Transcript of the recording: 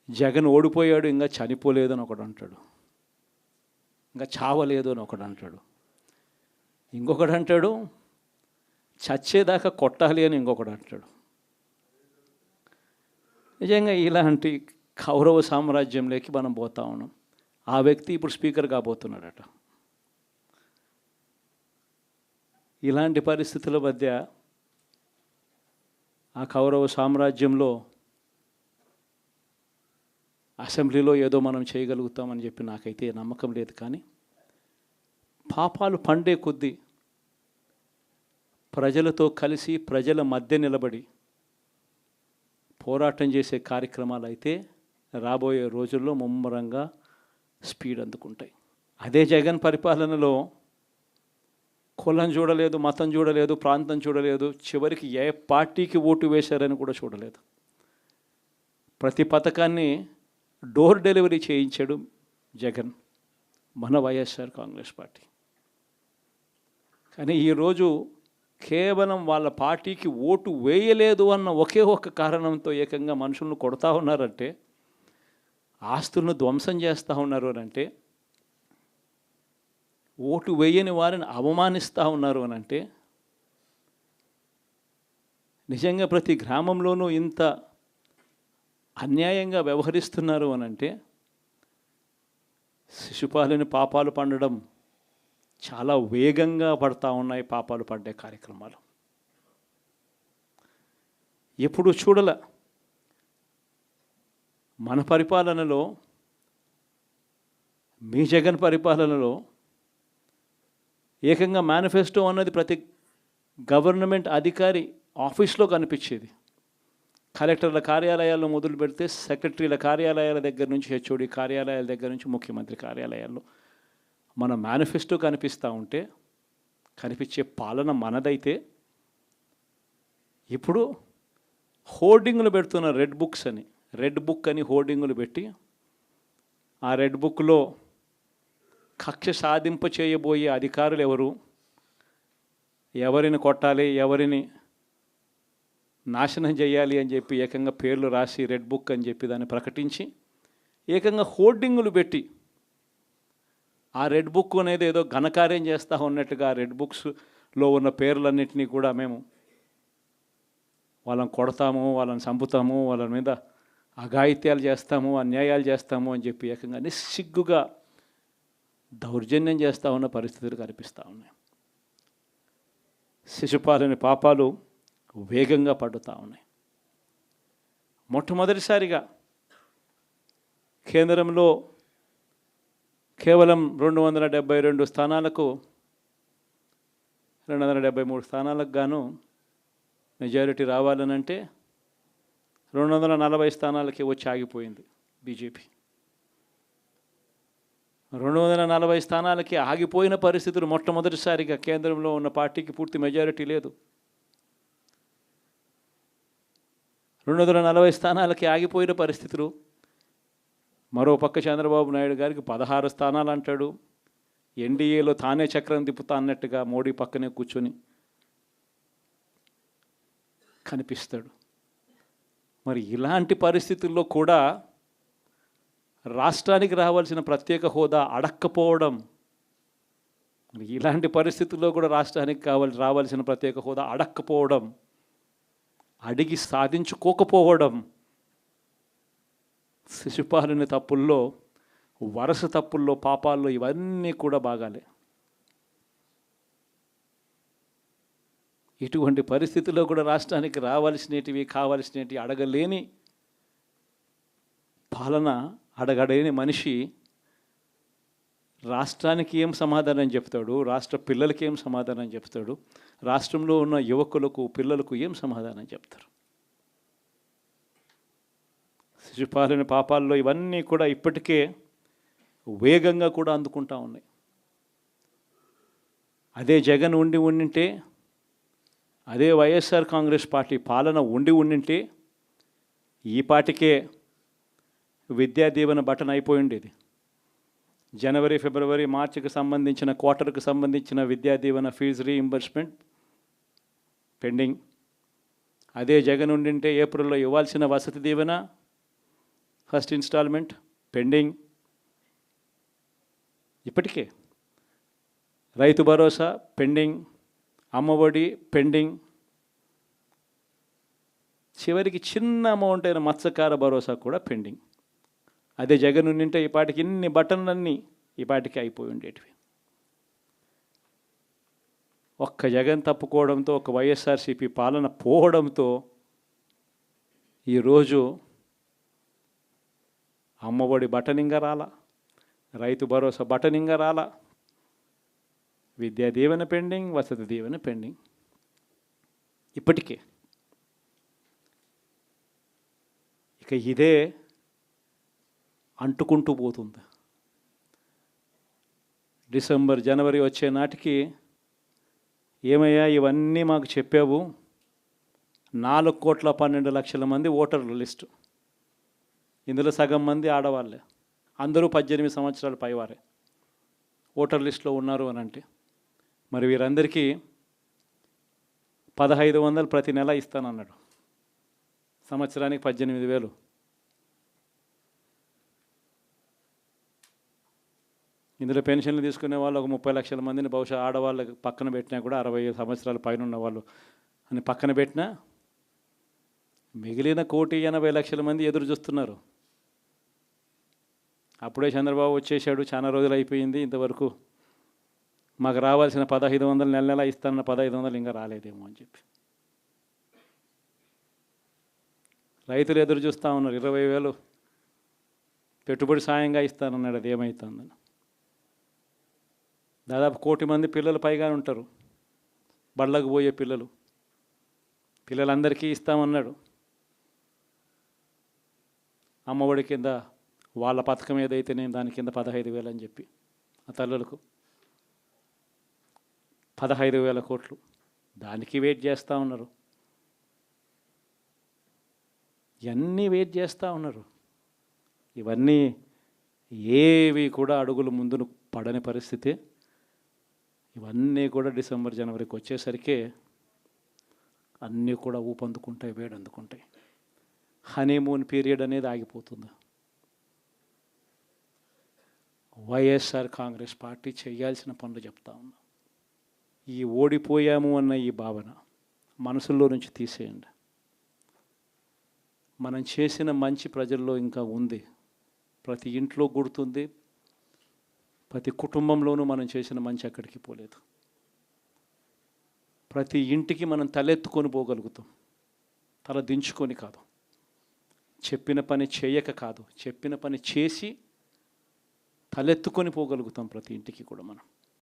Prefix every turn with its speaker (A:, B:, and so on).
A: జగన్ ఓడిపోయాడు ఇంకా చనిపోలేదు అని ఒకడు అంటాడు, ఇంకా చావలేదు అని ఒకడు అంటాడు, ఇంకొకడు అంటాడు చచ్చేదాకా కొట్టాలి అని ఇంకొకడు అంటాడు. నిజంగా ఇలాంటి కౌరవ సామ్రాజ్యంలోకి మనం పోతా ఉన్నాం. ఆ వ్యక్తి ఇప్పుడు స్పీకర్ కాబోతున్నాడట. ఇలాంటి పరిస్థితుల మధ్య ఆ కౌరవ సామ్రాజ్యంలో అసెంబ్లీలో ఏదో మనం చేయగలుగుతామని చెప్పి నాకైతే నమ్మకం లేదు. కానీ పాపాలు పండే కొద్దీ ప్రజలతో కలిసి ప్రజల మధ్య నిలబడి పోరాటం చేసే కార్యక్రమాలు అయితే రాబోయే రోజుల్లో ముమ్మరంగా స్పీడ్ అందుకుంటాయి. అదే జగన్ పరిపాలనలో కులం చూడలేదు, మతం చూడలేదు, ప్రాంతం చూడలేదు, చివరికి ఏ పార్టీకి ఓటు వేశారని కూడా చూడలేదు. ప్రతి పథకాన్ని డోర్ డెలివరీ చేయించాడు జగన్, మన వైఎస్ఆర్ కాంగ్రెస్ పార్టీ. కానీ ఈరోజు కేవలం వాళ్ళ పార్టీకి ఓటు వేయలేదు అన్న ఒకే ఒక్క కారణంతో ఏకంగా మనుషులను కొడతా ఉన్నారంటే, ఆస్తులను ధ్వంసం చేస్తూ ఉన్నారు అని అంటే, ఓటు వేయని వారిని అవమానిస్తూ ఉన్నారు అని అంటే, నిజంగా ప్రతి గ్రామంలోనూ ఇంత అన్యాయంగా వ్యవహరిస్తున్నారు అని అంటే, శిశుపాలని పాపాలు పండడం చాలా వేగంగా పడతా ఉన్నాయి. పాపాలు పడ్డే కార్యక్రమాలు ఎప్పుడు చూడల. మన పరిపాలనలో, మీ జగన్ పరిపాలనలో ఏకంగా మేనిఫెస్టో అన్నది ప్రతి గవర్నమెంట్ అధికారి ఆఫీస్లో కనిపించేది. కలెక్టర్ల కార్యాలయాల్లో మొదలు పెడితే సెక్రటరీల కార్యాలయాల దగ్గర నుంచి, హెచ్ఓడి కార్యాలయాల దగ్గర నుంచి ముఖ్యమంత్రి కార్యాలయాల్లో మన మేనిఫెస్టో కనిపిస్తూ ఉంటే, కనిపించే పాలన మనదైతే, ఇప్పుడు హోర్డింగులు పెడుతున్న రెడ్ బుక్స్ అని, రెడ్ బుక్ అని హోర్డింగులు పెట్టి, ఆ రెడ్ బుక్లో కక్ష సాధింప చేయబోయే అధికారులు ఎవరు, ఎవరిని కొట్టాలి, ఎవరిని నాశనం చేయాలి అని చెప్పి ఏకంగా పేర్లు రాసి రెడ్ బుక్ అని చెప్పి దాన్ని ప్రకటించి ఏకంగా హోర్డింగులు పెట్టి, ఆ రెడ్ బుక్ అనేది ఏదో ఘనకార్యం చేస్తూ ఉన్నట్టుగా రెడ్ బుక్స్లో ఉన్న పేర్లన్నింటినీ కూడా మేము వాళ్ళని కొడతాము, వాళ్ళని చంపుతాము, వాళ్ళ మీద అఘాయిత్యాలు చేస్తాము, అన్యాయాలు చేస్తాము అని చెప్పి ఏకంగా నిస్సిగ్గుగా దౌర్జన్యం చేస్తూ ఉన్న పరిస్థితులు కనిపిస్తూ ఉన్నాయి. శిశుపాలని పాపాలు వేగంగా పడుతూ ఉన్నాయి. మొట్టమొదటిసారిగా కేంద్రంలో కేవలం 272 స్థానాలకు, 273 స్థానాలకు గాను మెజారిటీ రావాలనంటే 240 స్థానాలకి వచ్చి ఆగిపోయింది బీజేపీ. 240 స్థానాలకి ఆగిపోయిన పరిస్థితులు మొట్టమొదటిసారిగా కేంద్రంలో ఉన్న పార్టీకి పూర్తి మెజారిటీ లేదు. 240 స్థానాలకి ఆగిపోయిన పరిస్థితులు. మరో పక్క చంద్రబాబు నాయుడు గారికి 16 స్థానాలు అంటాడు. ఎన్డీఏలో తానే చక్రం తిప్పుతా అన్నట్టుగా మోడీ పక్కనే కూర్చొని కనిపిస్తాడు. మరి ఇలాంటి పరిస్థితుల్లో కూడా రాష్ట్రానికి రావాల్సిన ప్రత్యేక హోదా అడక్కపోవడం, ఇలాంటి పరిస్థితుల్లో కూడా రాష్ట్రానికి రావాల్సిన ప్రత్యేక హోదా అడక్కపోవడం, అడిగి సాధించుకోకపోవడం, శిశుపాలని తప్పుల్లో, వరుస తప్పుల్లో, పాపాల్లో ఇవన్నీ కూడా బాగాలే. ఇటువంటి పరిస్థితుల్లో కూడా రాష్ట్రానికి రావాల్సినవి, కావాల్సినవి అడగలేని పాలన, అడగలేని మనిషి రాష్ట్రానికి ఏం సమాధానం చెప్తాడు, రాష్ట్ర పిల్లలకి ఏం సమాధానం చెప్తాడు, రాష్ట్రంలో ఉన్న యువకులకు, పిల్లలకు ఏం సమాధానం చెప్తారు? శిశుపాలని పాపాల్లో ఇవన్నీ కూడా ఇప్పటికే వేగంగా కూడా అందుకుంటా ఉన్నాయి. అదే జగన్ ఉండింటే, అదే వైఎస్ఆర్ కాంగ్రెస్ పార్టీ పాలన ఉండింటే ఈ పాటికే విద్యా దీవెన బటన్ అయిపోయి ఉండేది. జనవరి, ఫిబ్రవరి, మార్చికి సంబంధించిన క్వార్టర్కి సంబంధించిన Vidya Deevena fee reimbursement pending. అదే జగన్ ఉండింటే ఏప్రిల్లో ఇవ్వాల్సిన Vasathi Deevena, first instalment pending. ఇప్పటికే రైతు భరోసా పెండింగ్, అమ్మఒడి పెండింగ్, చివరికి చిన్న అమౌంట్ అయిన మత్స్యకార భరోసా కూడా పెండింగ్. అదే జగన్ ఉండింటే ఈ పాటికి ఇన్ని బటన్లన్నీ ఈ పాటికి అయిపోయి ఉండేటివి. ఒక్క జగన్ తప్పుకోవడంతో, ఒక వైఎస్ఆర్సీపీ పాలన పోవడంతో ఈరోజు అమ్మఒడి బటనింగా రాలా, రైతు భరోసా బటనింగా రాలా, విద్యా దీవెన పెండింగ్, వసతి దీవెన పెండింగ్. ఇప్పటికే ఇక ఇదే అంటుకుంటూ పోతుంది. డిసెంబర్ జనవరి వచ్చే నాటికి ఏమయ్యా ఇవన్నీ మాకు చెప్పావు, 4,12,00,000 మంది ఓటర్ల లిస్టు, ఇందులో సగం మంది ఆడవాళ్ళే, అందరూ 18 సంవత్సరాల పైవారే ఓటర్ లిస్టులో ఉన్నారు అని అంటే, మరి వీరందరికీ 1,500 ప్రతి నెల ఇస్తానన్నాడు, సంవత్సరానికి 18,000. ఇందులో పెన్షన్లు తీసుకునే వాళ్ళు ఒక 30 లక్షల మందిని బహుశా ఆడవాళ్ళకి పక్కన పెట్టినా కూడా 60 సంవత్సరాల పైన ఉన్న వాళ్ళు అని పక్కన పెట్టినా మిగిలిన 1,80,00,000 మంది ఎదురు చూస్తున్నారు. అప్పుడే చంద్రబాబు వచ్చేసాడు, చాలా రోజులు అయిపోయింది, ఇంతవరకు మాకు రావాల్సిన 1,500 నెల నెల ఇస్తానన్న 1,500 ఇంకా రాలేదేమో అని చెప్పి రైతులు ఎదురు చూస్తూ ఉన్నారు. 20,000 పెట్టుబడి సాయంగా ఇస్తానన్నాడు, అది ఏమవుతుందని. దాదాపు 1,00,000 మంది పిల్లలు పైగా ఉంటారు, బళ్ళకు పోయే పిల్లలందరికీ ఇస్తామన్నాడు. అమ్మఒడి కింద వాళ్ళ పథకం ఏదైతే నేను దాని కింద 15,000 అని చెప్పి ఆ తల్లులకు 15,000 కోట్లు, దానికి వెయిట్ చేస్తూ ఉన్నారు. ఇవన్నీ వెయిట్ చేస్తూ ఉన్నారు. ఇవన్నీ ఏవి కూడా అడుగులు ముందును పడని పరిస్థితి. ఇవన్నీ కూడా డిసెంబర్ జనవరికి వచ్చేసరికి అన్నీ కూడా ఊపందుకుంటాయి, వేడందుకుంటాయి. హనీమూన్ పీరియడ్ అనేది ఆగిపోతుంది. వైఎస్ఆర్ కాంగ్రెస్ పార్టీ చేయాల్సిన పనులు చెప్తా ఉన్నా. ఈ ఓడిపోయాము అన్న ఈ భావన మనసులో నుంచి తీసేయండి. మనం చేసిన మంచి ప్రజల్లో ఇంకా ఉంది, ప్రతి ఇంట్లో గుర్తుంది, ప్రతి కుటుంబంలోనూ మనం చేసిన మంచి ఎక్కడికి పోలేదు. ప్రతి ఇంటికి మనం తలెత్తుకొని పోగలుగుతాం, తల దించుకొని కాదు, చెప్పిన పని చేయక కాదు, చెప్పిన పని చేసి తలెత్తుకొని పోగలుగుతాం ప్రతి ఇంటికి కూడా మనం.